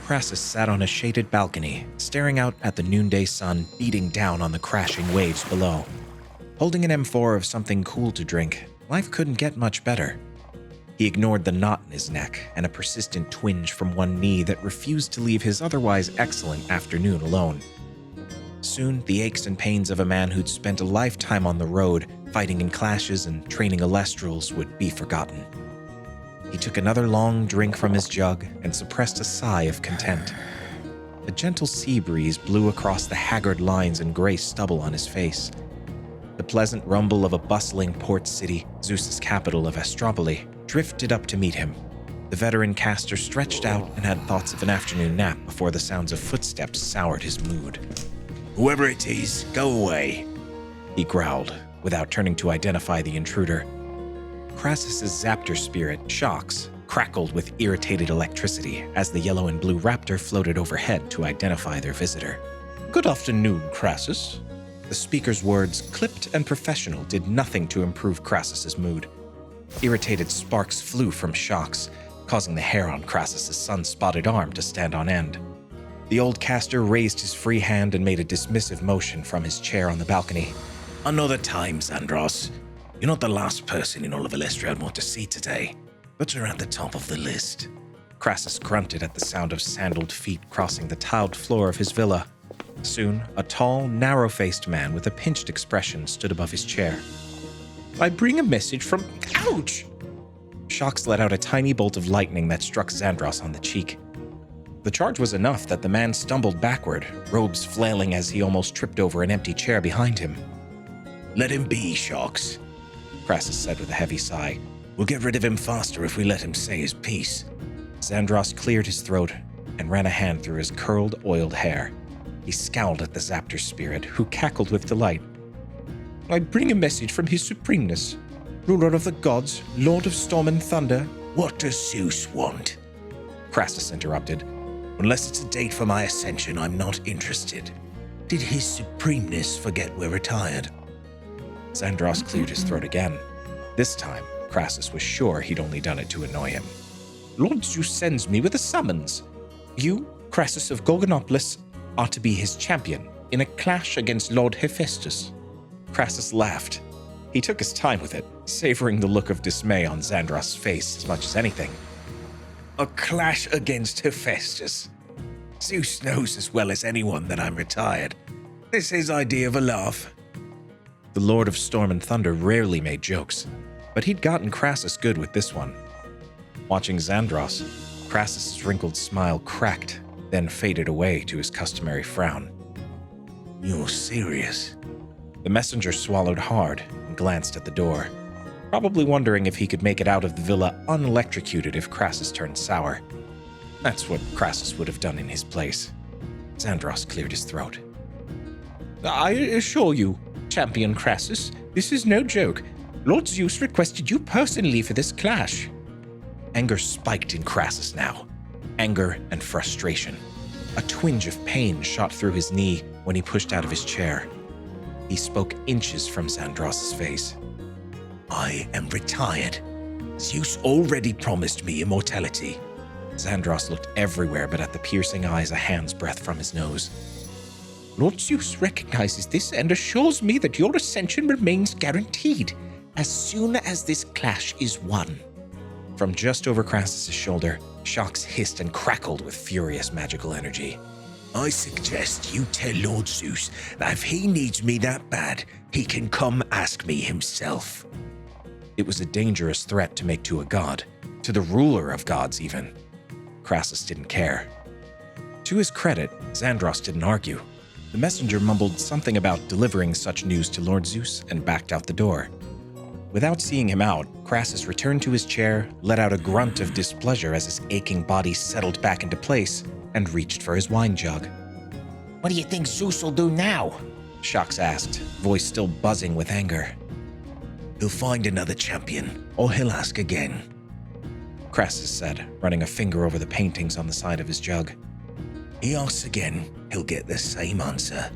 Crassus sat on a shaded balcony, staring out at the noonday sun beating down on the crashing waves below. Holding an M4 of something cool to drink, life couldn't get much better. He ignored the knot in his neck and a persistent twinge from one knee that refused to leave his otherwise excellent afternoon alone. Soon, the aches and pains of a man who'd spent a lifetime on the road, fighting in clashes and training Elestrals, would be forgotten. He took another long drink from his jug and suppressed a sigh of content. A gentle sea breeze blew across the haggard lines and gray stubble on his face. The pleasant rumble of a bustling port city, Zeus's capital of Astropolis, drifted up to meet him. The veteran caster stretched out and had thoughts of an afternoon nap before the sounds of footsteps soured his mood. "Whoever it is, go away," he growled, without turning to identify the intruder. Crassus's Zaptor spirit, Shox, crackled with irritated electricity as the yellow and blue raptor floated overhead to identify their visitor. "Good afternoon, Crassus." The speaker's words, clipped and professional, did nothing to improve Crassus's mood. Irritated sparks flew from Shox, causing the hair on Crassus's sun-spotted arm to stand on end. The old caster raised his free hand and made a dismissive motion from his chair on the balcony. "Another time, Zandros. You're not the last person in all of Elestria I'd want to see today, but you're at the top of the list." Crassus grunted at the sound of sandaled feet crossing the tiled floor of his villa. Soon, a tall, narrow-faced man with a pinched expression stood above his chair. "I bring a message from—" Ouch! Shox let out a tiny bolt of lightning that struck Zandros on the cheek. The charge was enough that the man stumbled backward, robes flailing as he almost tripped over an empty chair behind him. "Let him be, Shox," Crassus said with a heavy sigh. "We'll get rid of him faster if we let him say his piece." Zandros cleared his throat and ran a hand through his curled, oiled hair. He scowled at the Zaptor spirit, who cackled with delight. "I bring a message from his supremeness, ruler of the gods, lord of storm and thunder." "What does Zeus want?" Crassus interrupted. "Unless it's a date for my ascension, I'm not interested. Did his supremeness forget we're retired?" Zandros cleared his throat again. This time, Crassus was sure he'd only done it to annoy him. "Lord Zeus sends me with a summons. You, Crassus of Gorgonopolis, are to be his champion in a clash against Lord Hephaestus." Crassus laughed. He took his time with it, savoring the look of dismay on Zandros' face as much as anything. "A clash against Hephaestus. Zeus knows as well as anyone that I'm retired. This his idea of a laugh." The Lord of Storm and Thunder rarely made jokes, but he'd gotten Crassus good with this one. Watching Zandros, Crassus' wrinkled smile cracked, then faded away to his customary frown. "You're serious?" The messenger swallowed hard and glanced at the door, probably wondering if he could make it out of the villa unelectrocuted if Crassus turned sour. That's what Crassus would have done in his place. Zandros cleared his throat. "I assure you, Champion Crassus, this is no joke. Lord Zeus requested you personally for this clash." Anger spiked in Crassus now. Anger and frustration. A twinge of pain shot through his knee when he pushed out of his chair. He spoke inches from Zandros' face. "I am retired. Zeus already promised me immortality." Zandros looked everywhere but at the piercing eyes a hand's breadth from his nose. "Lord Zeus recognizes this and assures me that your ascension remains guaranteed as soon as this clash is won." From just over Crassus' shoulder, Shox hissed and crackled with furious magical energy. "I suggest you tell Lord Zeus that if he needs me that bad, he can come ask me himself." It was a dangerous threat to make to a god, to the ruler of gods even. Crassus didn't care. To his credit, Zandros didn't argue. The messenger mumbled something about delivering such news to Lord Zeus and backed out the door. Without seeing him out, Crassus returned to his chair, let out a grunt of displeasure as his aching body settled back into place, and reached for his wine jug. "What do you think Zeus will do now?" Shox asked, voice still buzzing with anger. "He'll find another champion, or he'll ask again," Crassus said, running a finger over the paintings on the side of his jug. "He asks again, he'll get the same answer."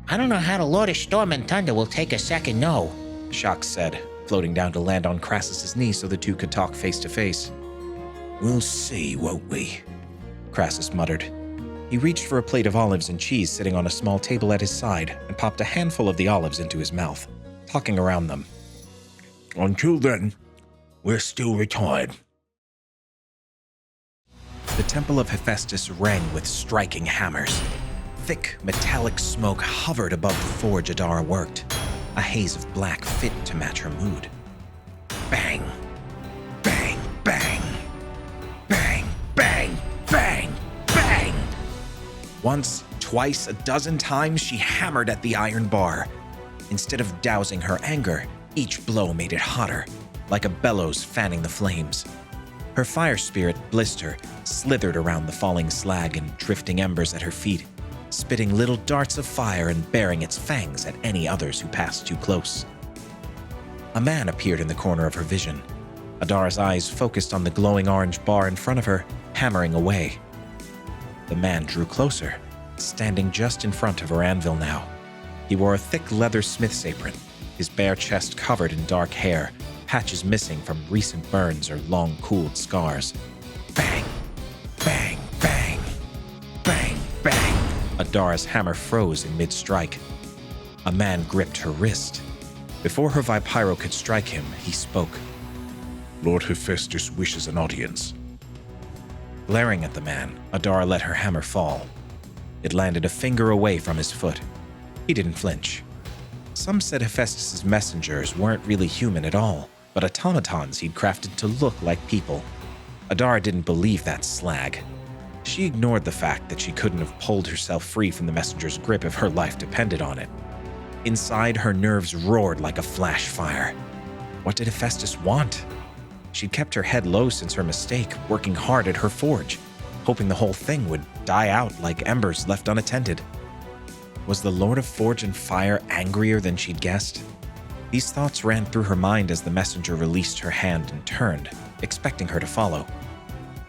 "I don't know how the Lord of Storm and Thunder will take a second no," Shox said, floating down to land on Crassus' knee so the two could talk face to face. "We'll see, won't we?" Crassus muttered. He reached for a plate of olives and cheese sitting on a small table at his side and popped a handful of the olives into his mouth, talking around them. Until then, we're still retired. The temple of Hephaestus rang with striking hammers. Thick, metallic smoke hovered above the forge Adara worked, a haze of black fit to match her mood. Bang, bang, bang, bang, bang, bang, bang. Once, twice, a dozen times she hammered at the iron bar. Instead of dousing her anger, each blow made it hotter, like a bellows fanning the flames. Her fire spirit, Blister, slithered around the falling slag and drifting embers at her feet, spitting little darts of fire and baring its fangs at any others who passed too close. A man appeared in the corner of her vision. Adara's eyes focused on the glowing orange bar in front of her, hammering away. The man drew closer, standing just in front of her anvil now. He wore a thick leather smith's apron, his bare chest covered in dark hair, patches missing from recent burns or long-cooled scars. Bang, bang, bang, bang, bang. Adara's hammer froze in mid-strike. A man gripped her wrist. Before her Vipyro could strike him, he spoke. Lord Hephaestus wishes an audience. Glaring at the man, Adara let her hammer fall. It landed a finger away from his foot. He didn't flinch. Some said Hephaestus's messengers weren't really human at all, but automatons he'd crafted to look like people. Adara didn't believe that slag. She ignored the fact that she couldn't have pulled herself free from the messenger's grip if her life depended on it. Inside, her nerves roared like a flash fire. What did Hephaestus want? She'd kept her head low since her mistake, working hard at her forge, hoping the whole thing would die out like embers left unattended. Was the Lord of Forge and Fire angrier than she'd guessed? These thoughts ran through her mind as the messenger released her hand and turned, expecting her to follow.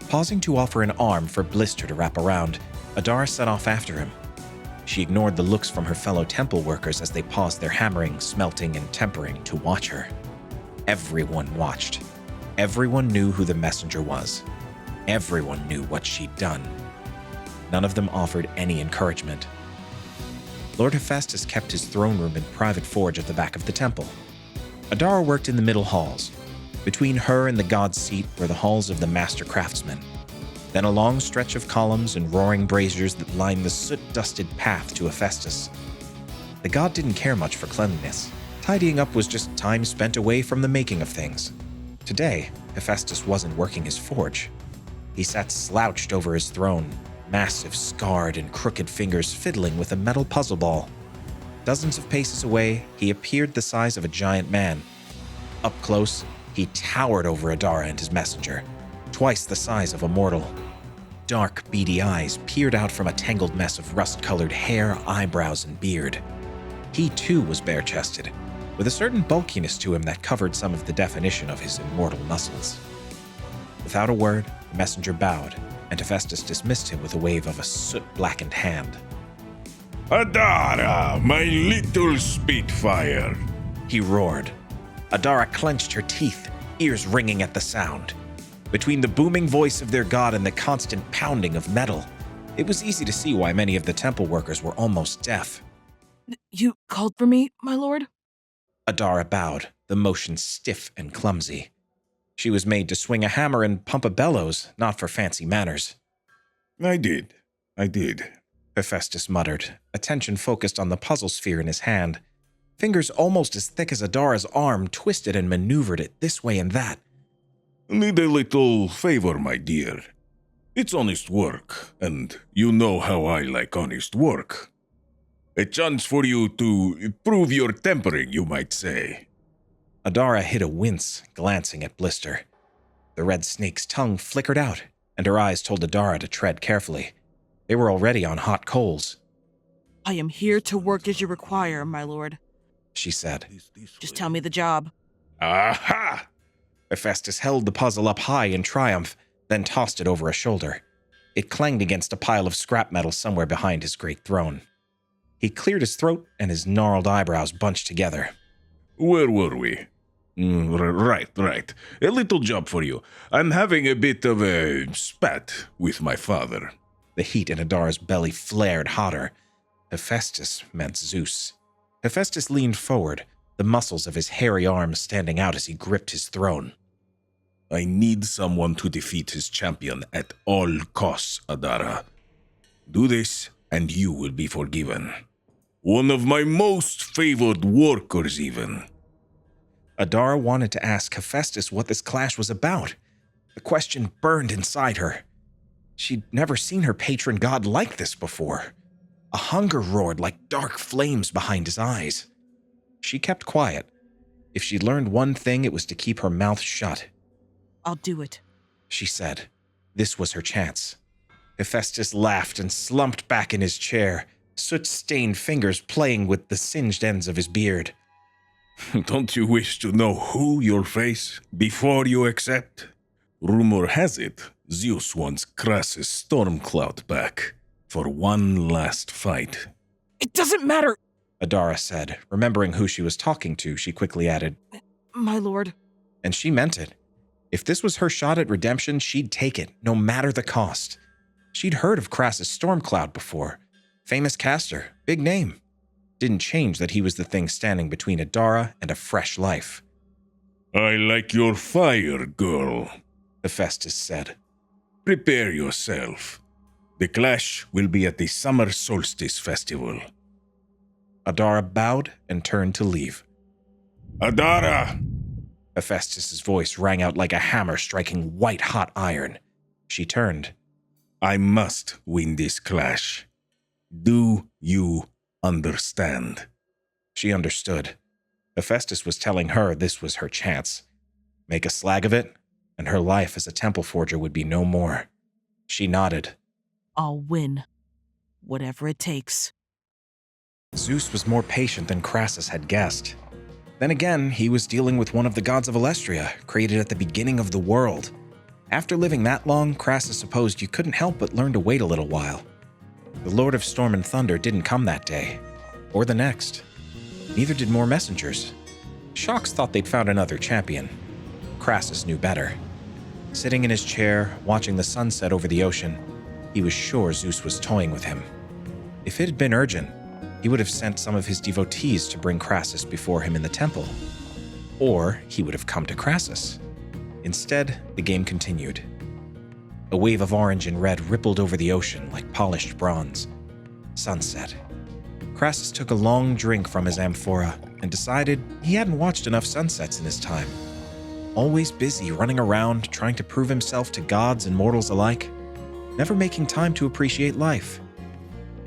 Pausing to offer an arm for Blister to wrap around, Adara set off after him. She ignored the looks from her fellow temple workers as they paused their hammering, smelting, and tempering to watch her. Everyone watched. Everyone knew who the messenger was. Everyone knew what she'd done. None of them offered any encouragement. Lord Hephaestus kept his throne room and private forge at the back of the temple. Adara worked in the middle halls. Between her and the god's seat were the halls of the master craftsmen. Then a long stretch of columns and roaring braziers that lined the soot-dusted path to Hephaestus. The god didn't care much for cleanliness. Tidying up was just time spent away from the making of things. Today, Hephaestus wasn't working his forge. He sat slouched over his throne, massive, scarred, and crooked fingers fiddling with a metal puzzle ball. Dozens of paces away, he appeared the size of a giant man. Up close, he towered over Adara and his messenger, twice the size of a mortal. Dark, beady eyes peered out from a tangled mess of rust-colored hair, eyebrows, and beard. He too was bare-chested, with a certain bulkiness to him that covered some of the definition of his immortal muscles. Without a word, the messenger bowed, and Hephaestus dismissed him with a wave of a soot-blackened hand. Adara, my little spitfire, He roared. Adara clenched her teeth, ears ringing at the sound. Between the booming voice of their god and the constant pounding of metal, it was easy to see why many of the temple workers were almost deaf. You called for me, my lord? Adara bowed, the motion stiff and clumsy. She was made to swing a hammer and pump a bellows, not for fancy manners. I did. Hephaestus muttered, attention focused on the puzzle sphere in his hand. Fingers almost as thick as Adara's arm twisted and maneuvered it this way and that. Need a little favor, my dear. It's honest work, and you know how I like honest work. A chance for you to prove your tempering, you might say. Adara hid a wince, glancing at Blister. The red snake's tongue flickered out, and her eyes told Adara to tread carefully. They were already on hot coals. I am here to work as you require, my lord, she said. Just tell me the job. Aha! Hephaestus held the puzzle up high in triumph, then tossed it over a shoulder. It clanged against a pile of scrap metal somewhere behind his great throne. He cleared his throat, and his gnarled eyebrows bunched together. Where were we? Right. A little job for you. I'm having a bit of a spat with my father. The heat in Adara's belly flared hotter. Hephaestus meant Zeus. Hephaestus leaned forward, the muscles of his hairy arms standing out as he gripped his throne. I need someone to defeat his champion at all costs, Adara. Do this, and you will be forgiven. One of my most favored workers, even. Adara wanted to ask Hephaestus what this clash was about. The question burned inside her. She'd never seen her patron god like this before. A hunger roared like dark flames behind his eyes. She kept quiet. If she'd learned one thing, it was to keep her mouth shut. I'll do it, she said. This was her chance. Hephaestus laughed and slumped back in his chair, soot-stained fingers playing with the singed ends of his beard. Don't you wish to know who you'll face before you accept? Rumor has it, Zeus wants Crassus Stormcloud back for one last fight. It doesn't matter, Adara said. Remembering who she was talking to, she quickly added, my lord. And she meant it. If this was her shot at redemption, she'd take it, no matter the cost. She'd heard of Crassus Stormcloud before. Famous caster, big name. Didn't change that he was the thing standing between Adara and a fresh life. I like your fire, girl, Hephaestus said. Prepare yourself. The clash will be at the Summer Solstice Festival. Adara bowed and turned to leave. Adara! Hephaestus' voice rang out like a hammer striking white-hot iron. She turned. I must win this clash. Do you understand? She understood. Hephaestus was telling her this was her chance. Make a slag of it, and her life as a temple forger would be no more. She nodded. I'll win. Whatever it takes. Zeus was more patient than Crassus had guessed. Then again, he was dealing with one of the gods of Elestria, created at the beginning of the world. After living that long, Crassus supposed you couldn't help but learn to wait a little while. The Lord of Storm and Thunder didn't come that day, or the next. Neither did more messengers. Shox thought they'd found another champion. Crassus knew better. Sitting in his chair, watching the sunset over the ocean, he was sure Zeus was toying with him. If it had been urgent, he would have sent some of his devotees to bring Crassus before him in the temple. Or he would have come to Crassus. Instead, the game continued. A wave of orange and red rippled over the ocean like polished bronze. Sunset. Crassus took a long drink from his amphora and decided he hadn't watched enough sunsets in his time. Always busy running around trying to prove himself to gods and mortals alike, never making time to appreciate life.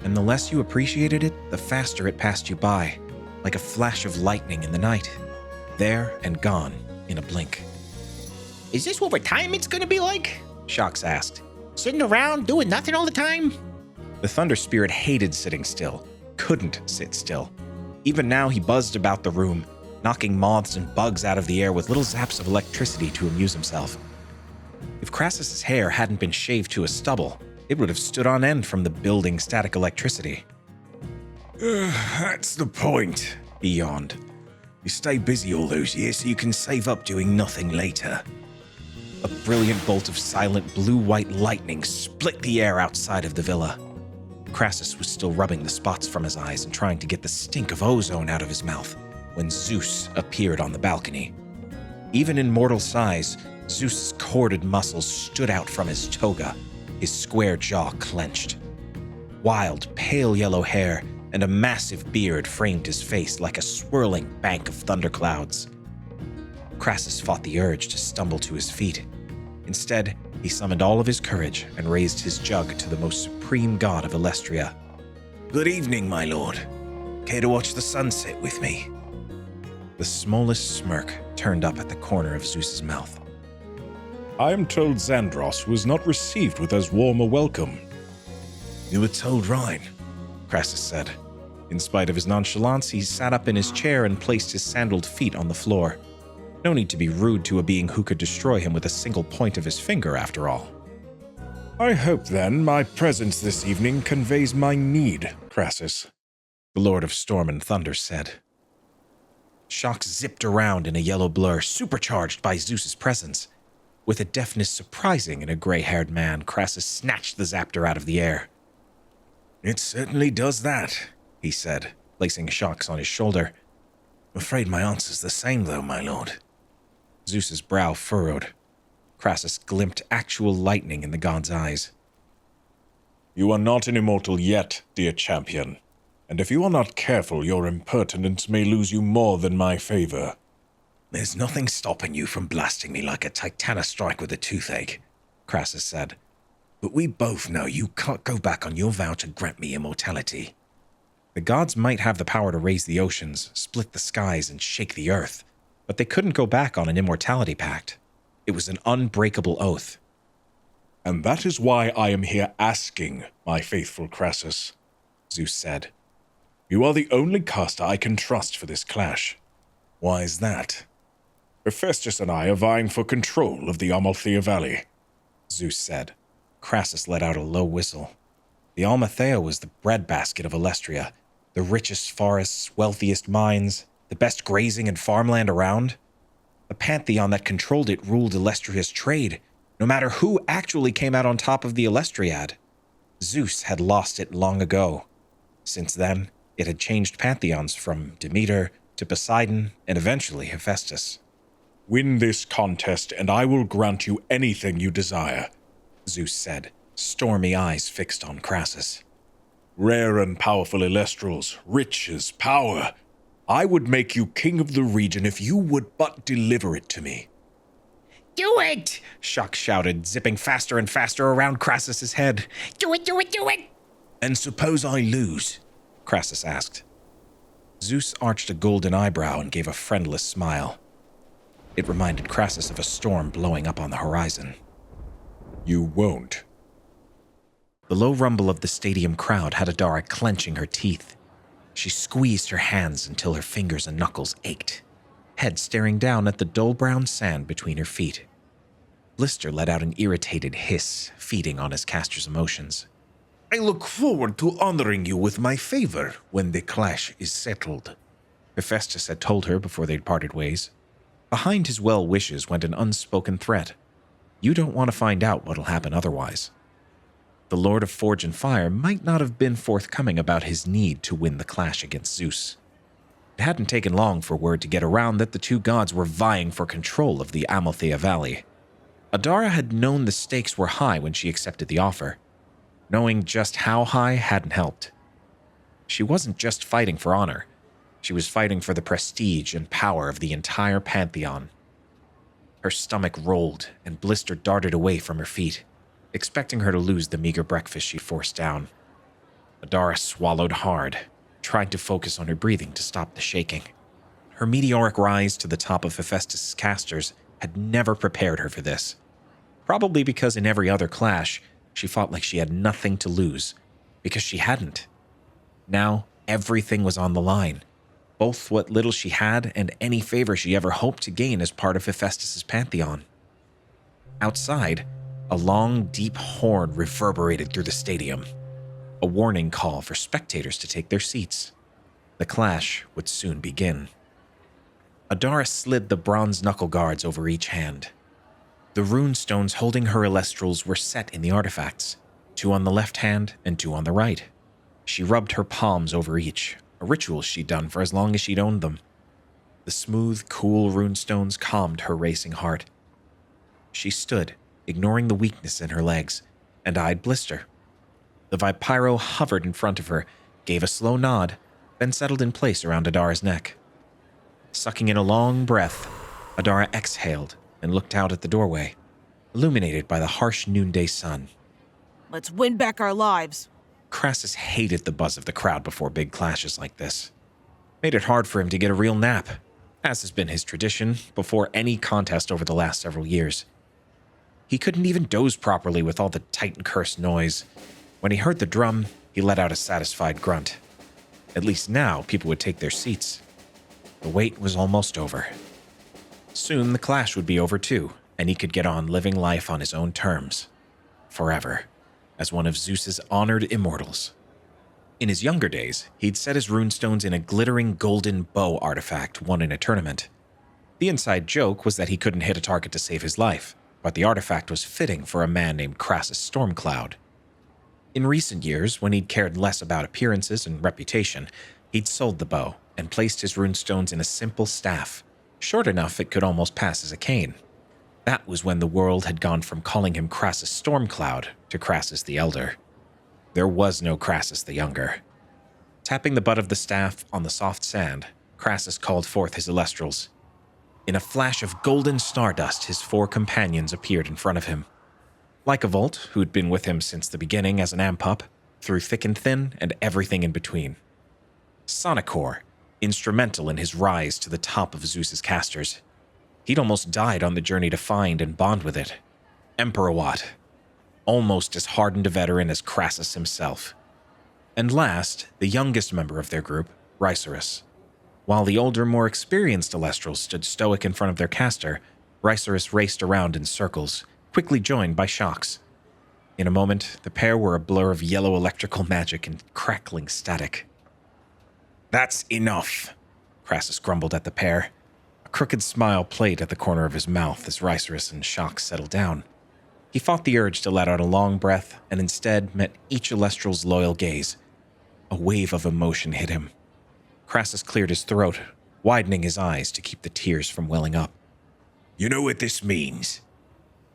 And the less you appreciated it, the faster it passed you by, like a flash of lightning in the night, there and gone in a blink. Is this what retirement's gonna be like? Shox asked. Sitting around doing nothing all the time? The Thunder Spirit hated sitting still, couldn't sit still. Even now he buzzed about the room, knocking moths and bugs out of the air with little zaps of electricity to amuse himself. If Crassus's hair hadn't been shaved to a stubble, it would have stood on end from the building static electricity. That's the point, he yawned. You stay busy all those years so you can save up doing nothing later. A brilliant bolt of silent blue-white lightning split the air outside of the villa. Crassus was still rubbing the spots from his eyes and trying to get the stink of ozone out of his mouth when Zeus appeared on the balcony. Even in mortal size, Zeus's corded muscles stood out from his toga, his square jaw clenched. Wild, pale yellow hair and a massive beard framed his face like a swirling bank of thunderclouds. Crassus fought the urge to stumble to his feet. Instead, he summoned all of his courage and raised his jug to the most supreme god of Elestria. Good evening, my lord. Care to watch the sunset with me? The smallest smirk turned up at the corner of Zeus's mouth. I am told Xandros was not received with as warm a welcome. You were told right, Crassus said. In spite of his nonchalance, he sat up in his chair and placed his sandaled feet on the floor. No need to be rude to a being who could destroy him with a single point of his finger, after all. I hope, then, my presence this evening conveys my need, Crassus, the Lord of Storm and Thunder said. Shocks zipped around in a yellow blur, supercharged by Zeus's presence. With a deftness surprising in a gray-haired man, Crassus snatched the Zaptor out of the air. It certainly does that, he said, placing Shocks on his shoulder. I'm afraid my answer's the same, though, my lord. Zeus's brow furrowed. Crassus glimpsed actual lightning in the god's eyes. You are not an immortal yet, dear champion, and if you are not careful, your impertinence may lose you more than my favor. There's nothing stopping you from blasting me like a Titanostrike with a toothache, Crassus said. But we both know you can't go back on your vow to grant me immortality. The gods might have the power to raise the oceans, split the skies, and shake the earth, but they couldn't go back on an immortality pact. It was an unbreakable oath. And that is why I am here asking, my faithful Crassus, Zeus said. You are the only caster I can trust for this clash. Why is that? Hephaestus and I are vying for control of the Amalthea Valley, Zeus said. Crassus let out a low whistle. The Amalthea was the breadbasket of Elestria, the richest forests, wealthiest mines, the best grazing and farmland around. The pantheon that controlled it ruled Elestria's trade, no matter who actually came out on top of the Elestriad. Zeus had lost it long ago. Since then, it had changed pantheons from Demeter to Poseidon and eventually Hephaestus. Win this contest and I will grant you anything you desire, Zeus said, stormy eyes fixed on Crassus. Rare and powerful Elestrals, riches, power. I would make you king of the region if you would but deliver it to me. Do it! Shock shouted, zipping faster and faster around Crassus's head. Do it, do it, do it! And suppose I lose? Crassus asked. Zeus arched a golden eyebrow and gave a friendless smile. It reminded Crassus of a storm blowing up on the horizon. You won't. The low rumble of the stadium crowd had Adara clenching her teeth. She squeezed her hands until her fingers and knuckles ached, head staring down at the dull brown sand between her feet. Blister let out an irritated hiss, feeding on his caster's emotions. I look forward to honoring you with my favor when the clash is settled, Hephaestus had told her before they'd parted ways. Behind his well wishes went an unspoken threat. You don't want to find out what'll happen otherwise. The Lord of Forge and Fire might not have been forthcoming about his need to win the clash against Zeus. It hadn't taken long for word to get around that the two gods were vying for control of the Amalthea Valley. Adara had known the stakes were high when she accepted the offer. Knowing just how high hadn't helped. She wasn't just fighting for honor. She was fighting for the prestige and power of the entire pantheon. Her stomach rolled, and Blister darted away from her feet, expecting her to lose the meager breakfast she forced down. Adara swallowed hard, trying to focus on her breathing to stop the shaking. Her meteoric rise to the top of Hephaestus' casters had never prepared her for this. Probably because in every other clash, she fought like she had nothing to lose, because she hadn't. Now, everything was on the line. Both what little she had and any favor she ever hoped to gain as part of Hephaestus' pantheon. Outside, a long, deep horn reverberated through the stadium, a warning call for spectators to take their seats. The clash would soon begin. Adara slid the bronze knuckle guards over each hand. The rune stones holding her Elestrals were set in the artifacts, 2 on the left hand and 2 on the right. She rubbed her palms over each, a ritual she'd done for as long as she'd owned them. The smooth, cool runestones calmed her racing heart. She stood, ignoring the weakness in her legs, and eyed Blister. The Vipyro hovered in front of her, gave a slow nod, then settled in place around Adara's neck. Sucking in a long breath, Adara exhaled and looked out at the doorway, illuminated by the harsh noonday sun. Let's win back our lives. Crassus hated the buzz of the crowd before big clashes like this. Made it hard for him to get a real nap, as has been his tradition before any contest over the last several years. He couldn't even doze properly with all the Titan-cursed noise. When he heard the drum, he let out a satisfied grunt. At least now, people would take their seats. The wait was almost over. Soon the clash would be over too, and he could get on living life on his own terms. Forever. As one of Zeus's honored immortals. In his younger days, he'd set his runestones in a glittering golden bow artifact won in a tournament. The inside joke was that he couldn't hit a target to save his life, but the artifact was fitting for a man named Crassus Stormcloud. In recent years, when he'd cared less about appearances and reputation, he'd sold the bow and placed his runestones in a simple staff, short enough it could almost pass as a cane. That was when the world had gone from calling him Crassus Stormcloud to Crassus the Elder. There was no Crassus the Younger. Tapping the butt of the staff on the soft sand, Crassus called forth his Elestrals. In a flash of golden stardust, his 4 companions appeared in front of him. Lycavolt, who'd been with him since the beginning as an ampup, through thick and thin and everything in between. Sonicor, instrumental in his rise to the top of Zeus's casters. He'd almost died on the journey to find and bond with it. Emperor Watt, almost as hardened a veteran as Crassus himself. And last, the youngest member of their group, Rycerus. While the older, more experienced Elestrals stood stoic in front of their caster, Rycerus raced around in circles, quickly joined by Shox. In a moment, the pair were a blur of yellow electrical magic and crackling static. "That's enough," Crassus grumbled at the pair. A crooked smile played at the corner of his mouth as Rycerus and Shox settled down. He fought the urge to let out a long breath and instead met each Elestral's loyal gaze. A wave of emotion hit him. Crassus cleared his throat, widening his eyes to keep the tears from welling up. "You know what this means?"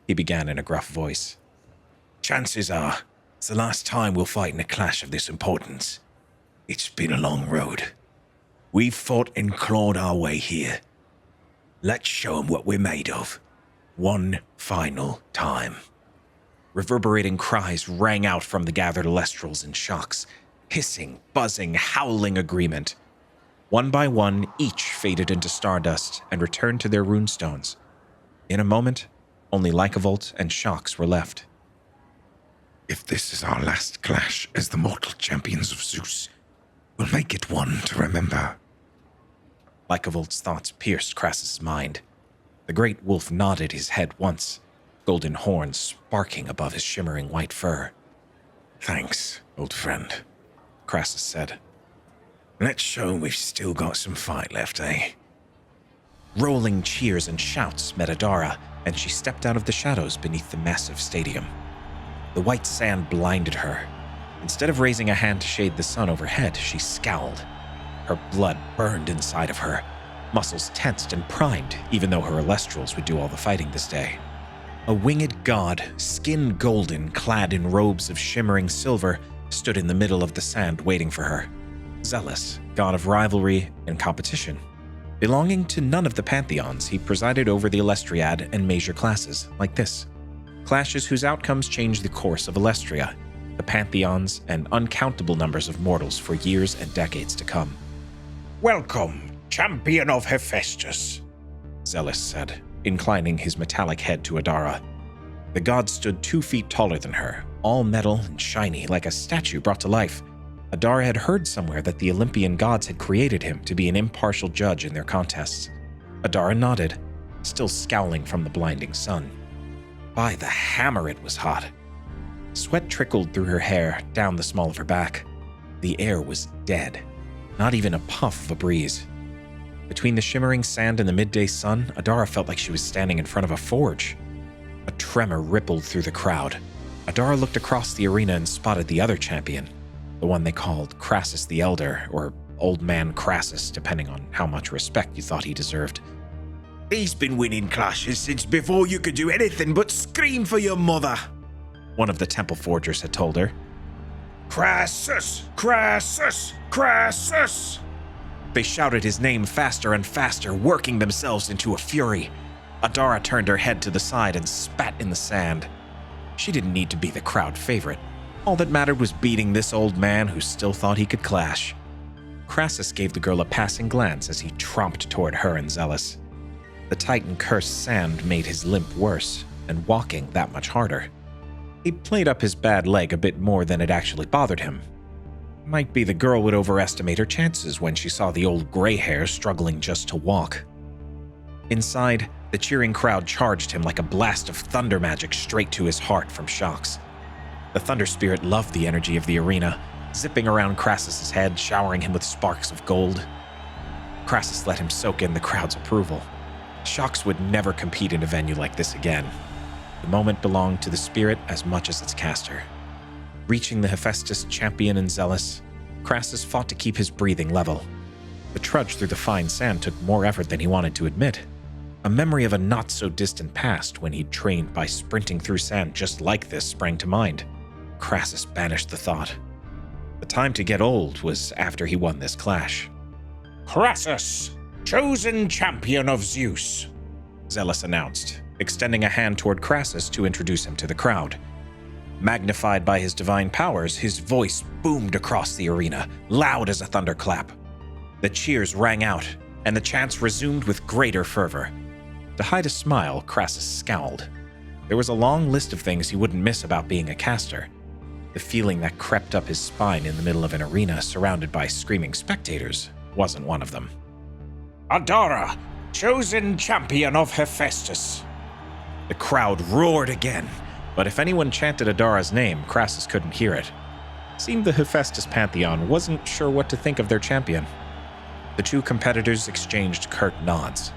he began in a gruff voice. "Chances are, it's the last time we'll fight in a clash of this importance. It's been a long road. We've fought and clawed our way here. Let's show 'em what we're made of. One final time." Reverberating cries rang out from the gathered Elestrals and Shox. Hissing, buzzing, howling agreement. One by one, each faded into stardust and returned to their runestones. In a moment, only Lycavolt and Shox were left. "If this is our last clash as the mortal champions of Zeus, we'll make it one to remember." Lycavolt's thoughts pierced Crassus' mind. The great wolf nodded his head once, golden horns sparking above his shimmering white fur. "Thanks, old friend," Crassus said. "Let's show 'em we've still got some fight left, eh?" Rolling cheers and shouts met Adara, and she stepped out of the shadows beneath the massive stadium. The white sand blinded her. Instead of raising a hand to shade the sun overhead, she scowled. Her blood burned inside of her, muscles tensed and primed, even though her Elestrals would do all the fighting this day. A winged god, skin golden, clad in robes of shimmering silver, stood in the middle of the sand waiting for her. Zealous, god of rivalry and competition. Belonging to none of the pantheons, he presided over the Elestriad and major classes, like this. Clashes whose outcomes changed the course of Elestria, the pantheons, and uncountable numbers of mortals for years and decades to come. "Welcome, champion of Hephaestus," Zealous said, inclining his metallic head to Adara. The god stood 2 feet taller than her, all metal and shiny like a statue brought to life. Adara had heard somewhere that the Olympian gods had created him to be an impartial judge in their contests. Adara nodded, still scowling from the blinding sun. By the hammer, it was hot. Sweat trickled through her hair, down the small of her back. The air was dead, not even a puff of a breeze. Between the shimmering sand and the midday sun, Adara felt like she was standing in front of a forge. A tremor rippled through the crowd. Adara looked across the arena and spotted the other champion, the one they called Crassus the Elder, or Old Man Crassus, depending on how much respect you thought he deserved. "He's been winning clashes since before you could do anything but scream for your mother," one of the temple forgers had told her. "Crassus! Crassus! Crassus!" They shouted his name faster and faster, working themselves into a fury. Adara turned her head to the side and spat in the sand. She didn't need to be the crowd favorite. All that mattered was beating this old man who still thought he could clash. Crassus gave the girl a passing glance as he tromped toward her and Zealous. The Titan cursed sand made his limp worse, and walking that much harder. He played up his bad leg a bit more than it actually bothered him. Might be the girl would overestimate her chances when she saw the old gray hair struggling just to walk. Inside, the cheering crowd charged him like a blast of thunder magic straight to his heart from Shox. The Thunder Spirit loved the energy of the arena. zipping around Crassus's head, showering him with sparks of gold. Crassus let him soak in the crowd's approval. Shocks would never compete in a venue like this again. The moment belonged to the spirit as much as its caster. Reaching the Hephaestus champion and zealous, Crassus fought to keep his breathing level. The trudge through the fine sand took more effort than he wanted to admit. A memory of a not-so-distant past when he'd trained by sprinting through sand just like this sprang to mind. Crassus banished the thought. The time to get old was after he won this clash. Crassus, chosen champion of Zeus, Zealous announced, extending a hand toward Crassus to introduce him to the crowd. Magnified by his divine powers, his voice boomed across the arena, loud as a thunderclap. The cheers rang out, and the chants resumed with greater fervor. To hide a smile, Crassus scowled. There was a long list of things he wouldn't miss about being a caster. The feeling that crept up his spine in the middle of an arena surrounded by screaming spectators wasn't one of them. Adara, chosen champion of Hephaestus. The crowd roared again, but if anyone chanted Adara's name, Crassus couldn't hear it. Seemed the Hephaestus pantheon wasn't sure what to think of their champion. The two competitors exchanged curt nods.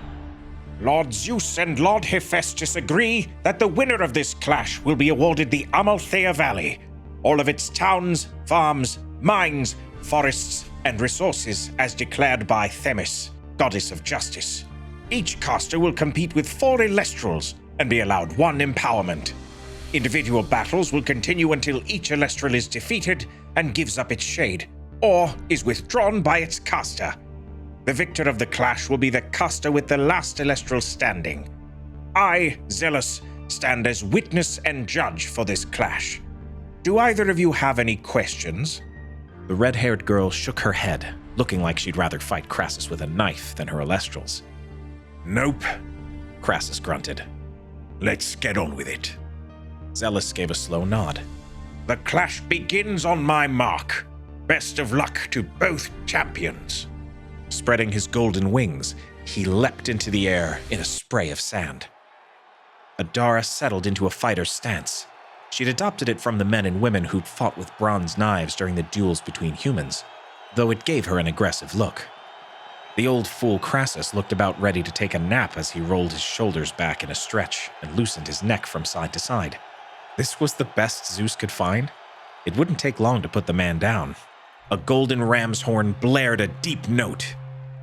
Lord Zeus and Lord Hephaestus agree that the winner of this clash will be awarded the Amalthea Valley, all of its towns, farms, mines, forests, and resources as declared by Themis, goddess of justice. Each caster will compete with 4 Elestrals and be allowed 1 empowerment. Individual battles will continue until each Elestral is defeated and gives up its shade, or is withdrawn by its caster. The victor of the clash will be the caster with the last Elestral standing. I, Zealous, stand as witness and judge for this clash. Do either of you have any questions? The red-haired girl shook her head, looking like she'd rather fight Crassus with a knife than her Elestrals. Nope. Crassus grunted. Let's get on with it. Zealous gave a slow nod. The clash begins on my mark. Best of luck to both champions. Spreading his golden wings, he leapt into the air in a spray of sand. Adara settled into a fighter's stance. She'd adopted it from the men and women who'd fought with bronze knives during the duels between humans, though it gave her an aggressive look. The old fool Crassus looked about ready to take a nap as he rolled his shoulders back in a stretch and loosened his neck from side to side. This was the best Zeus could find? It wouldn't take long to put the man down. A golden ram's horn blared a deep note.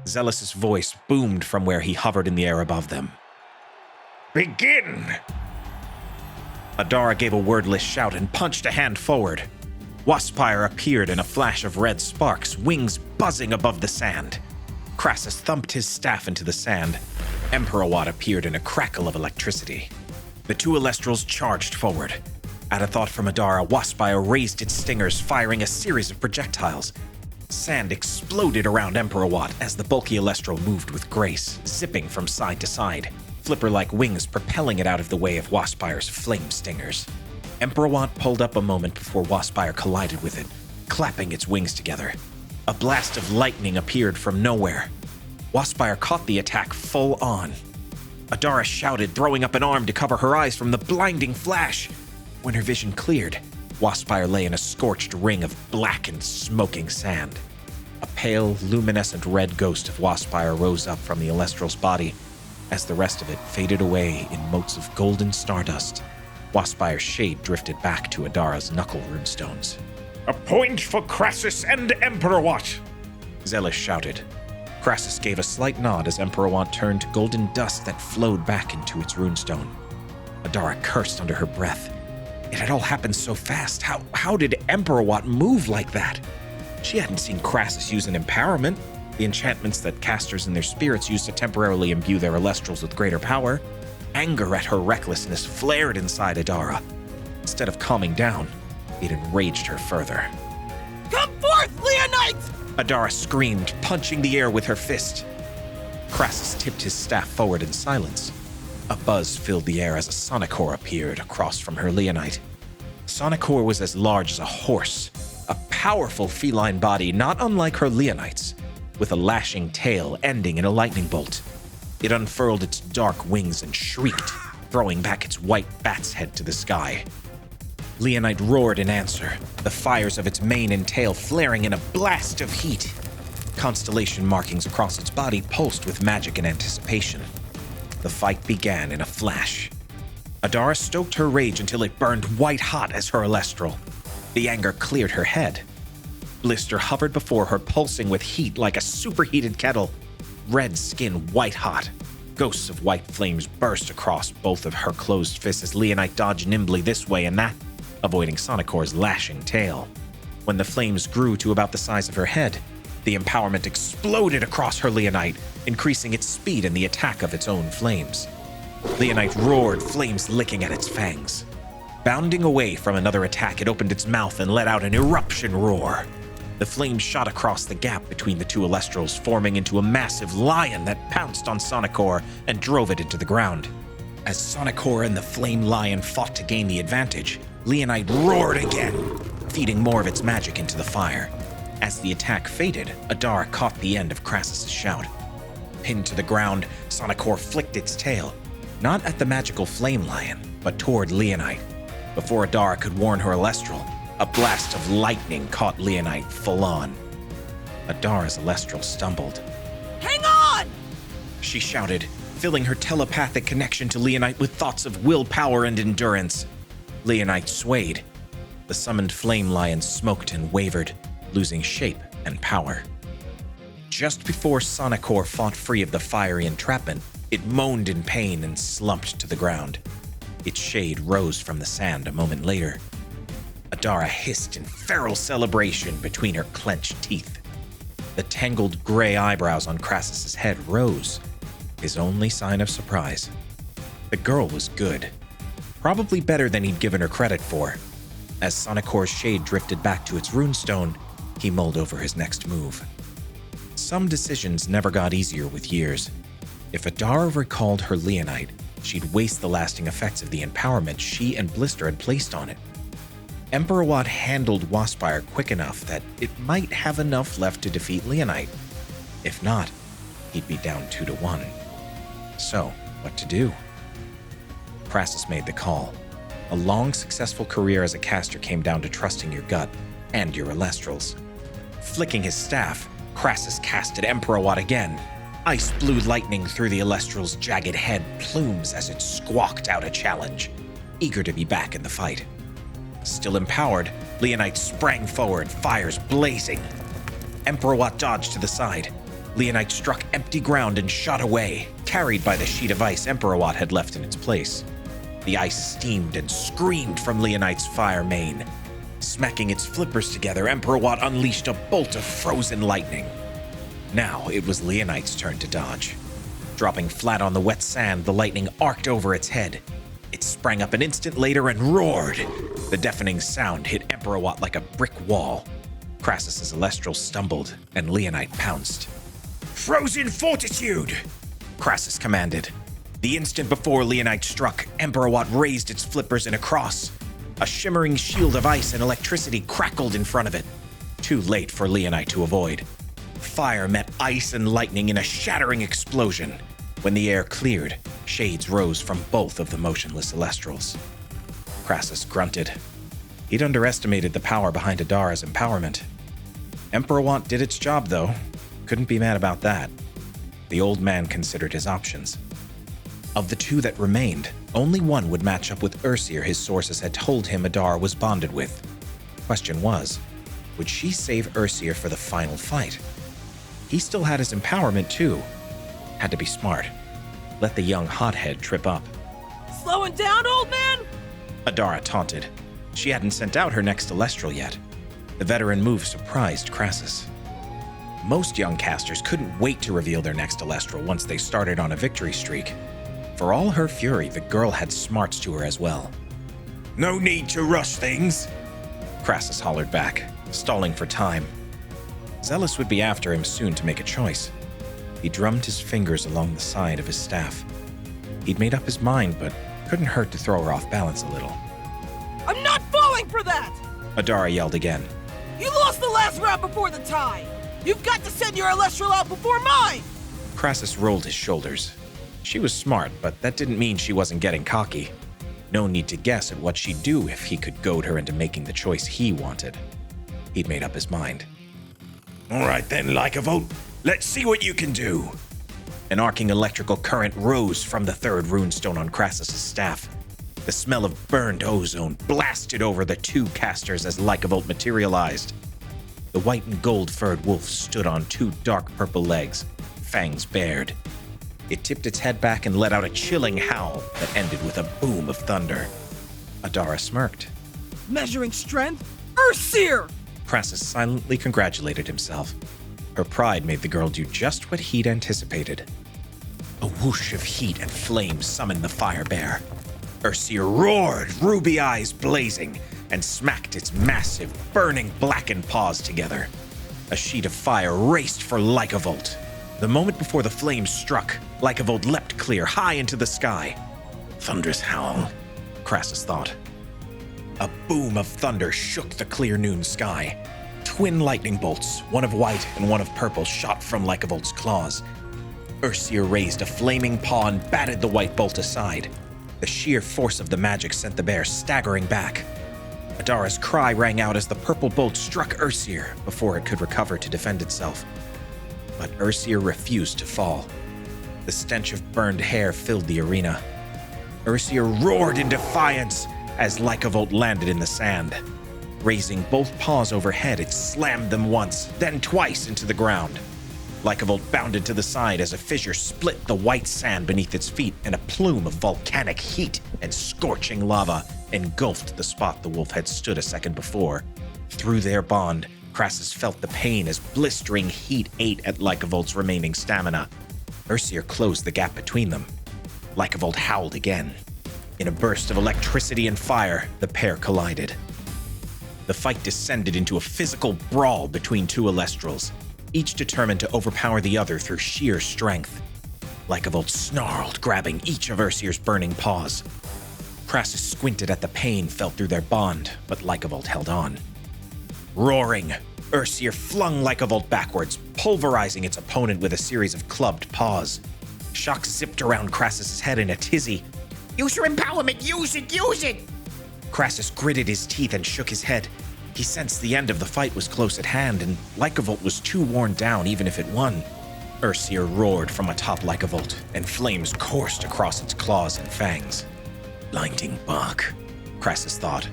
Zealous's voice boomed from where he hovered in the air above them. Begin! Adara gave a wordless shout and punched a hand forward. Waspire appeared in a flash of red sparks, wings buzzing above the sand. Crassus thumped his staff into the sand. Emperor Watt appeared in a crackle of electricity. The 2 Elestrals charged forward. At a thought from Adara, Waspire raised its stingers, firing a series of projectiles. Sand exploded around Emperor Watt as the bulky Elestral moved with grace, zipping from side to side, flipper-like wings propelling it out of the way of Waspire's flame stingers. Emperor Watt pulled up a moment before Waspire collided with it, clapping its wings together. A blast of lightning appeared from nowhere. Waspire caught the attack full on. Adara shouted, throwing up an arm to cover her eyes from the blinding flash. When her vision cleared, Waspire lay in a scorched ring of black and smoking sand. A pale, luminescent red ghost of Waspire rose up from the Elestral's body. As the rest of it faded away in motes of golden stardust, Waspire's shade drifted back to Adara's knuckle runestones. A point for Crassus and Emperor Watt! Zealous shouted. Crassus gave a slight nod as Emperor Watt turned to golden dust that flowed back into its runestone. Adara cursed under her breath. It had all happened so fast. How did Emperor Watt move like that? She hadn't seen Crassus use an empowerment, the enchantments that casters and their spirits use to temporarily imbue their Elestrals with greater power. Anger at her recklessness flared inside Adara. Instead of calming down, it enraged her further. Come forth, Leonite! Adara screamed, punching the air with her fist. Crassus tipped his staff forward in silence. A buzz filled the air as a Sonichor appeared across from her Leonite. Sonichor was as large as a horse, a powerful feline body not unlike her Leonite's, with a lashing tail ending in a lightning bolt. It unfurled its dark wings and shrieked, throwing back its white bat's head to the sky. Leonite roared in answer, the fires of its mane and tail flaring in a blast of heat. Constellation markings across its body pulsed with magic and anticipation. The fight began in a flash. Adara stoked her rage until it burned white-hot as her Elestral. The anger cleared her head. Blister hovered before her, pulsing with heat like a superheated kettle. Red skin white-hot. Ghosts of white flames burst across both of her closed fists as Leonite dodged nimbly this way and that, avoiding Sonocor's lashing tail. When the flames grew to about the size of her head, the empowerment exploded across her Leonite, increasing its speed and the attack of its own flames. Leonite roared, flames licking at its fangs. Bounding away from another attack, it opened its mouth and let out an eruption roar. The flames shot across the gap between the two Elestrals, forming into a massive lion that pounced on Sonocor and drove it into the ground. As Sonocor and the flame lion fought to gain the advantage, Leonite roared again, feeding more of its magic into the fire. As the attack faded, Adara caught the end of Crassus' shout. Pinned to the ground, Sonocor flicked its tail, not at the magical flame lion, but toward Leonite. Before Adara could warn her Elestral, a blast of lightning caught Leonite full on. Adara's Elestral stumbled. Hang on! She shouted, filling her telepathic connection to Leonite with thoughts of willpower and endurance. Leonite swayed. The summoned flame lion smoked and wavered, losing shape and power. Just before Sonocor fought free of the fiery entrapment, it moaned in pain and slumped to the ground. Its shade rose from the sand a moment later. Adara hissed in feral celebration between her clenched teeth. The tangled gray eyebrows on Crassus' head rose, his only sign of surprise. The girl was good, probably better than he'd given her credit for. As Sonocor's shade drifted back to its runestone, he mulled over his next move. Some decisions never got easier with years. If Adara recalled her Leonite, she'd waste the lasting effects of the empowerment she and Blister had placed on it. Emperor Watt handled Waspire quick enough that it might have enough left to defeat Leonite. If not, he'd be down 2-1. So, what to do? Crassus made the call. A long, successful career as a caster came down to trusting your gut and your Elestrals. Flicking his staff, Crassus casted Emperor Watt again. Ice blew lightning through the Elestral's jagged head plumes as it squawked out a challenge, eager to be back in the fight. Still empowered, Leonite sprang forward, fires blazing. Emperor Watt dodged to the side. Leonite struck empty ground and shot away, carried by the sheet of ice Emperor Watt had left in its place. The ice steamed and screamed from Leonite's fire mane. Smacking its flippers together, Emperor Watt unleashed a bolt of frozen lightning. Now it was Leonite's turn to dodge. Dropping flat on the wet sand, the lightning arced over its head. It sprang up an instant later and roared. The deafening sound hit Emperor Watt like a brick wall. Crassus' Elestral stumbled, and Leonite pounced. "Frozen fortitude!" Crassus commanded. The instant before Leonite struck, Emperor Watt raised its flippers in a cross. A shimmering shield of ice and electricity crackled in front of it. Too late for Leonite to avoid. Fire met ice and lightning in a shattering explosion. When the air cleared, shades rose from both of the motionless Elestrals. Crassus grunted. He'd underestimated the power behind Adara's empowerment. Emperor Watt did its job, though. Couldn't be mad about that. The old man considered his options. Of the two that remained, only one would match up with Ursir his sources had told him Adara was bonded with. Question was, would she save Ursir for the final fight? He still had his empowerment, too. Had to be smart. Let the young hothead trip up. Slowing down, old man? Adara taunted. She hadn't sent out her next Elestral yet. The veteran move surprised Crassus. Most young casters couldn't wait to reveal their next Elestral once they started on a victory streak. For all her fury, the girl had smarts to her as well. "No need to rush things," Crassus hollered back, stalling for time. Zealous would be after him soon to make a choice. He drummed his fingers along the side of his staff. He'd made up his mind, but couldn't hurt to throw her off balance a little. I'm not falling for that! Adara yelled again. You lost the last round before the tie! You've got to send your Elestral out before mine! Crassus rolled his shoulders. She was smart, but that didn't mean she wasn't getting cocky. No need to guess at what she'd do if he could goad her into making the choice he wanted. He'd made up his mind. All right then, Lycavolt. Let's see what you can do. An arcing electrical current rose from the third runestone on Crassus' staff. The smell of burned ozone blasted over the two casters as Lycavolt materialized. The white and gold-furred wolf stood on two dark purple legs, fangs bared. It tipped its head back and let out a chilling howl that ended with a boom of thunder. Adara smirked. Measuring strength? Earthseer! Crassus silently congratulated himself. Her pride made the girl do just what he'd anticipated. A whoosh of heat and flame summoned the fire bear. Earthseer roared, ruby eyes blazing, and smacked its massive, burning blackened paws together. A sheet of fire raced for Lycavolt. The moment before the flames struck, Lycavolt leapt clear, high into the sky. Thunderous howl, Crassus thought. A boom of thunder shook the clear noon sky. Twin lightning bolts, one of white and one of purple, shot from Lycavolt's claws. Earthseer raised a flaming paw and batted the white bolt aside. The sheer force of the magic sent the bear staggering back. Adara's cry rang out as the purple bolt struck Earthseer before it could recover to defend itself. But Earthseer refused to fall. The stench of burned hair filled the arena. Earthseer roared in defiance as Lycavolt landed in the sand. Raising both paws overhead, it slammed them once, then twice into the ground. Lycavolt bounded to the side as a fissure split the white sand beneath its feet, and a plume of volcanic heat and scorching lava engulfed the spot the wolf had stood a second before. Through their bond, Crassus felt the pain as blistering heat ate at Lycavolt's remaining stamina. Earthseer closed the gap between them. Lycavolt howled again. In a burst of electricity and fire, the pair collided. The fight descended into a physical brawl between two Elestrals, each determined to overpower the other through sheer strength. Lycavolt snarled, grabbing each of Earthseer's burning paws. Crassus squinted at the pain felt through their bond, but Lycavolt held on. Roaring, Earthseer flung Lycavolt backwards, pulverizing its opponent with a series of clubbed paws. Shock zipped around Crassus' head in a tizzy. Use your empowerment! Use it! Use it! Crassus gritted his teeth and shook his head. He sensed the end of the fight was close at hand, and Lycavolt was too worn down even if it won. Earthseer roared from atop Lycavolt, and flames coursed across its claws and fangs. Blinding bark, Crassus thought.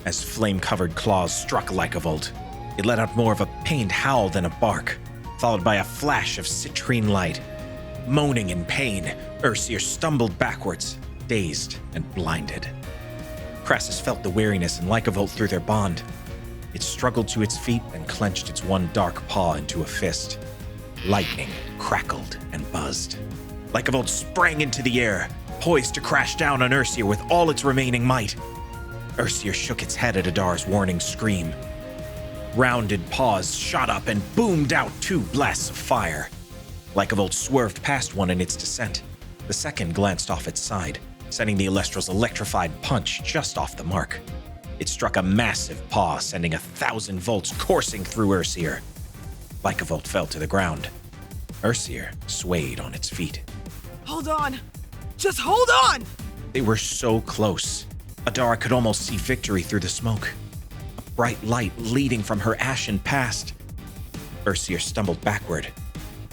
As flame-covered claws struck Lycavolt, it let out more of a pained howl than a bark, followed by a flash of citrine light. Moaning in pain, Earthseer stumbled backwards, dazed and blinded. Crassus felt the weariness in Lycavolt through their bond. It struggled to its feet and clenched its one dark paw into a fist. Lightning crackled and buzzed. Lycavolt sprang into the air, poised to crash down on Earthseer with all its remaining might. Earthseer shook its head at Adara's warning scream. Rounded paws shot up and boomed out two blasts of fire. Lycavolt swerved past one in its descent. The second glanced off its side, sending the Elestral's electrified punch just off the mark. It struck a massive paw, sending 1,000 volts coursing through Earthseer. Lycavolt fell to the ground. Earthseer swayed on its feet. Hold on! Just hold on! They were so close. Adara could almost see victory through the smoke. A bright light leading from her ashen past. Earthseer stumbled backward.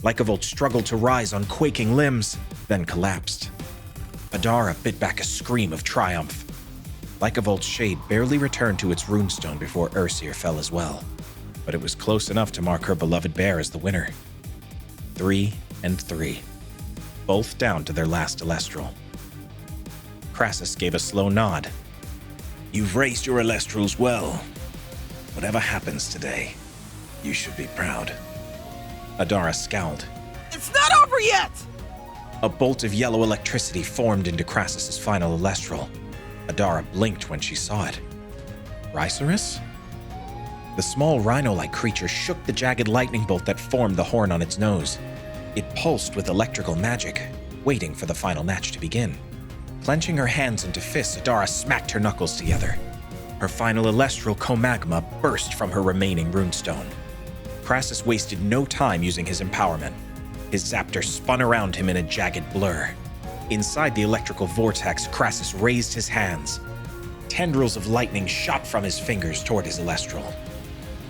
Lycavolt struggled to rise on quaking limbs, then collapsed. Adara bit back a scream of triumph. Lycavolt's shade barely returned to its runestone before Earthseer fell as well, but it was close enough to mark her beloved bear as the winner. 3 and 3, both down to their last Elestral. Crassus gave a slow nod. You've raised your Elestrals well. Whatever happens today, you should be proud. Adara scowled. It's not over yet! A bolt of yellow electricity formed into Crassus' final Elestral. Adara blinked when she saw it. Rhysaurus? The small rhino-like creature shook the jagged lightning bolt that formed the horn on its nose. It pulsed with electrical magic, waiting for the final match to begin. Clenching her hands into fists, Adara smacked her knuckles together. Her final Elestral Comagma burst from her remaining runestone. Crassus wasted no time using his empowerment. His Zaptor spun around him in a jagged blur. Inside the electrical vortex, Crassus raised his hands. Tendrils of lightning shot from his fingers toward his Elestral.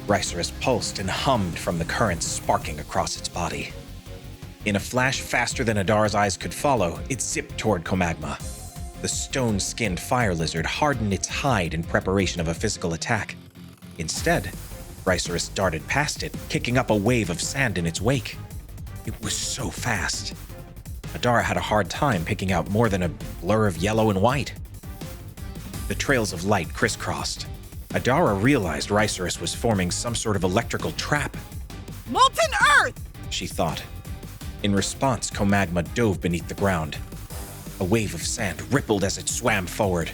Rycerus pulsed and hummed from the currents sparking across its body. In a flash faster than Adara's eyes could follow, it zipped toward Comagma. The stone-skinned fire lizard hardened its hide in preparation of a physical attack. Instead, Rycerus darted past it, kicking up a wave of sand in its wake. It was so fast. Adara had a hard time picking out more than a blur of yellow and white. The trails of light crisscrossed. Adara realized Rycerus was forming some sort of electrical trap. Molten Earth! She thought. In response, Comagma dove beneath the ground. A wave of sand rippled as it swam forward.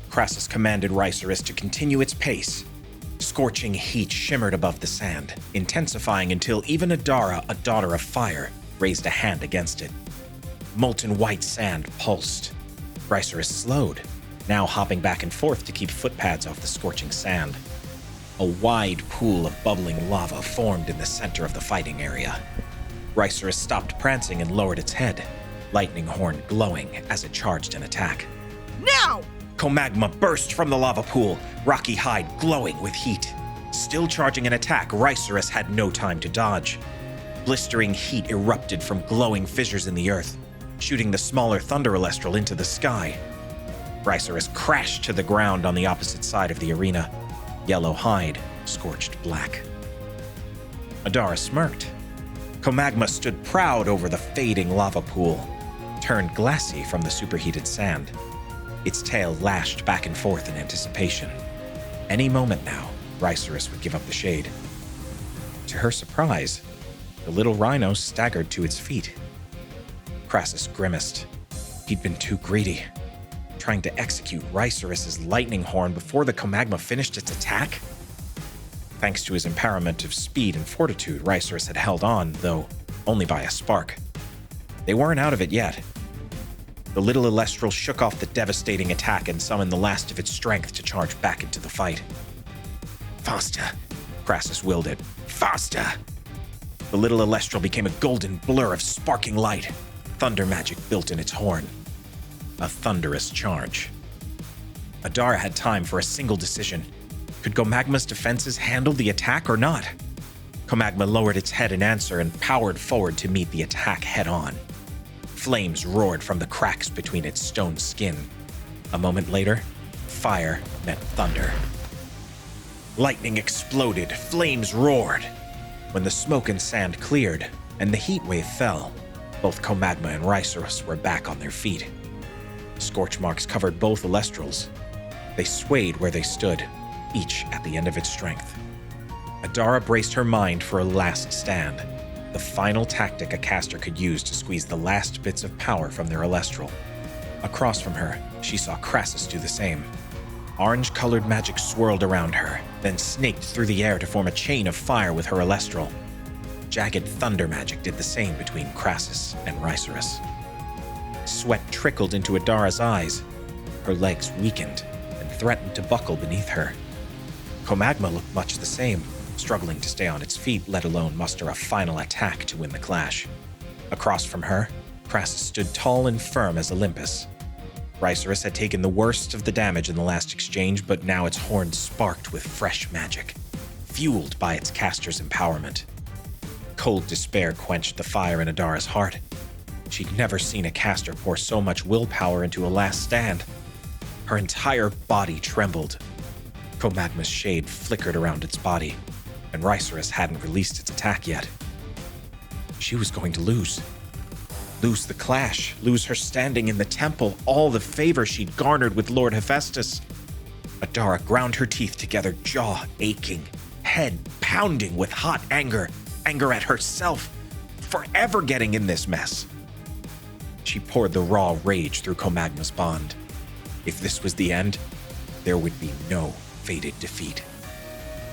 Crassus commanded Rycerus to continue its pace. Scorching heat shimmered above the sand, intensifying until even Adara, a daughter of fire, raised a hand against it. Molten white sand pulsed. Rycerus slowed, now hopping back and forth to keep footpads off the scorching sand. A wide pool of bubbling lava formed in the center of the fighting area. Rycerus stopped prancing and lowered its head, lightning horn glowing as it charged an attack. Now! Comagma burst from the lava pool, rocky hide glowing with heat. Still charging an attack, Rycerus had no time to dodge. Blistering heat erupted from glowing fissures in the earth, shooting the smaller Thunder Elestral into the sky. Rycerus crashed to the ground on the opposite side of the arena, yellow hide scorched black. Adara smirked. Comagma stood proud over the fading lava pool, turned glassy from the superheated sand. Its tail lashed back and forth in anticipation. Any moment now, Rycerus would give up the shade. To her surprise, the little rhino staggered to its feet. Crassus grimaced. He'd been too greedy, trying to execute Rycerus's lightning horn before the Comagma finished its attack. Thanks to his empowerment of speed and fortitude, Rycerus had held on, though only by a spark. They weren't out of it yet. The little Elestral shook off the devastating attack and summoned the last of its strength to charge back into the fight. Faster, Crassus willed it. Faster! The little Elestral became a golden blur of sparking light, thunder magic built in its horn. A thunderous charge. Adara had time for a single decision. Could Comagma's defenses handle the attack or not? Comagma lowered its head in answer and powered forward to meet the attack head-on. Flames roared from the cracks between its stone skin. A moment later, fire met thunder. Lightning exploded, flames roared. When the smoke and sand cleared and the heat wave fell, both Comagma and Rycerus were back on their feet. Scorch marks covered both Elestrals. They swayed where they stood, each at the end of its strength. Adara braced her mind for a last stand, the final tactic a caster could use to squeeze the last bits of power from their Elestral. Across from her, she saw Crassus do the same. Orange-colored magic swirled around her, then snaked through the air to form a chain of fire with her Elestral. Jagged thunder magic did the same between Crassus and Rycerus. Sweat trickled into Adara's eyes. Her legs weakened and threatened to buckle beneath her. Comagma looked much the same, struggling to stay on its feet, let alone muster a final attack to win the clash. Across from her, Crassus stood tall and firm as Olympus. Rycerus had taken the worst of the damage in the last exchange, but now its horn sparked with fresh magic, fueled by its caster's empowerment. Cold despair quenched the fire in Adara's heart. She'd never seen a caster pour so much willpower into a last stand. Her entire body trembled. Comagma's shade flickered around its body, and Rycerus hadn't released its attack yet. She was going to lose. Lose the clash, lose her standing in the temple, all the favor she'd garnered with Lord Hephaestus. Adara ground her teeth together, jaw aching, head pounding with hot anger at herself, forever getting in this mess. She poured the raw rage through Comagma's bond. If this was the end, there would be no fated defeat.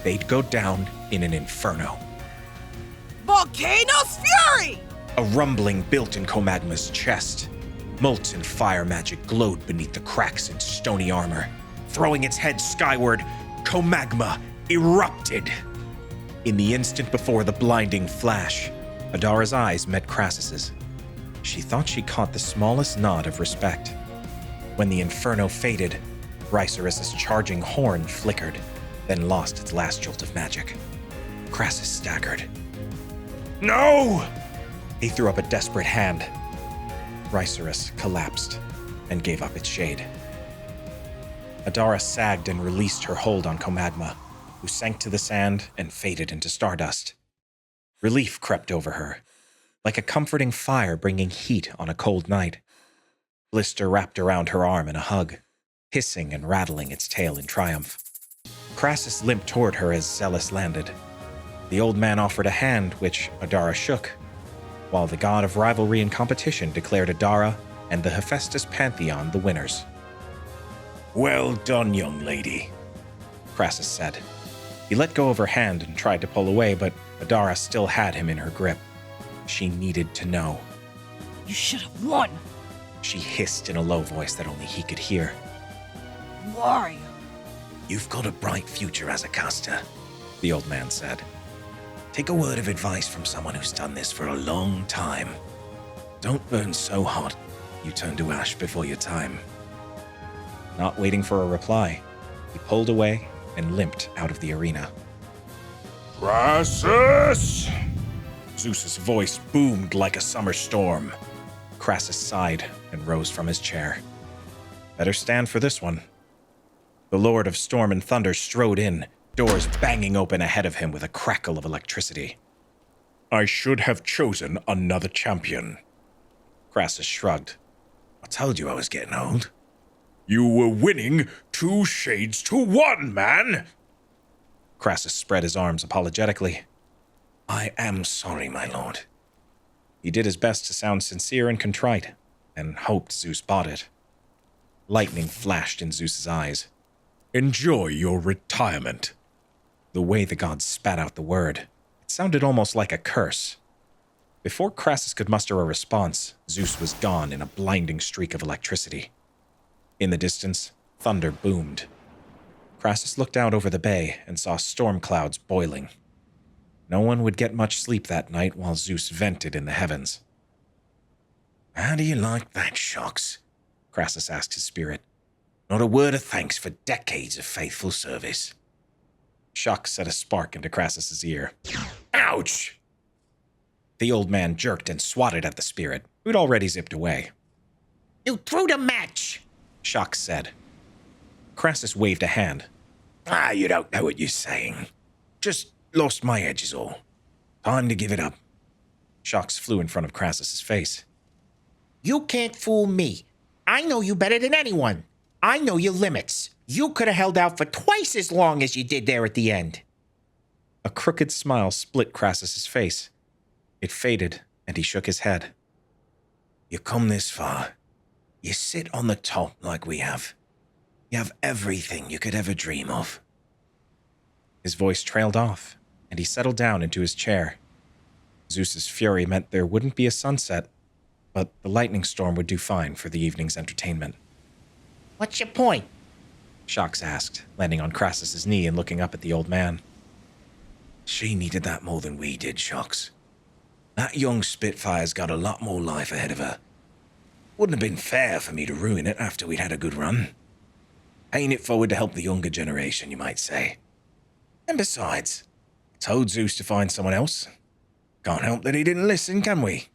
They'd go down in an inferno. Volcano's Fury! A rumbling built in Comagma's chest. Molten fire magic glowed beneath the cracks in stony armor. Throwing its head skyward, Comagma erupted. In the instant before the blinding flash, Adara's eyes met Crassus's. she thought she caught the smallest nod of respect. When the inferno faded, Rycerus' charging horn flickered, then lost its last jolt of magic. Crassus staggered. No! He threw up a desperate hand. Rycerus collapsed and gave up its shade. Adara sagged and released her hold on Comadma, who sank to the sand and faded into stardust. Relief crept over her, like a comforting fire bringing heat on a cold night. Blister wrapped around her arm in a hug, hissing and rattling its tail in triumph. Crassus limped toward her as Zealous landed. The old man offered a hand, which Adara shook, while the god of rivalry and competition declared Adara and the Hephaestus pantheon the winners. Well done, young lady, Crassus said. He let go of her hand and tried to pull away, but Adara still had him in her grip. She needed to know. You should have won. She hissed in a low voice that only he could hear. Who are you? You've got a bright future as a caster, the old man said. Take a word of advice from someone who's done this for a long time. Don't burn so hot you turn to ash before your time. Not waiting for a reply, he pulled away and limped out of the arena. Crassus! Zeus's voice boomed like a summer storm. Crassus sighed and rose from his chair. Better stand for this one. The Lord of Storm and Thunder strode in, doors banging open ahead of him with a crackle of electricity. I should have chosen another champion. Crassus shrugged. I told you I was getting old. You were winning 2 shades to 1, man! Crassus spread his arms apologetically. I am sorry, my lord. He did his best to sound sincere and contrite, and hoped Zeus bought it. Lightning flashed in Zeus's eyes. Enjoy your retirement. The way the god spat out the word, it sounded almost like a curse. Before Crassus could muster a response, Zeus was gone in a blinding streak of electricity. In the distance, thunder boomed. Crassus looked out over the bay and saw storm clouds boiling. No one would get much sleep that night while Zeus vented in the heavens. How do you like that, Shox? Crassus asked his spirit. Not a word of thanks for decades of faithful service. Shock set a spark into Crassus's ear. Ouch! The old man jerked and swatted at the spirit, who'd already zipped away. You threw the match! Shock said. Crassus waved a hand. You don't know what you're saying. Just lost my edge is all. Time to give it up. Shocks flew in front of Crassus's face. You can't fool me. I know you better than anyone. I know your limits. You could have held out for twice as long as you did there at the end. A crooked smile split Crassus's face. It faded, and he shook his head. You come this far. You sit on the top like we have. You have everything you could ever dream of. His voice trailed off, and he settled down into his chair. Zeus's fury meant there wouldn't be a sunset, but the lightning storm would do fine for the evening's entertainment. What's your point? Shox asked, landing on Crassus's knee and looking up at the old man. She needed that more than we did, Shox. That young Spitfire's got a lot more life ahead of her. Wouldn't have been fair for me to ruin it after we'd had a good run. Paying it forward to help the younger generation, you might say. And besides, I told Zeus to find someone else. Can't help that he didn't listen, can we?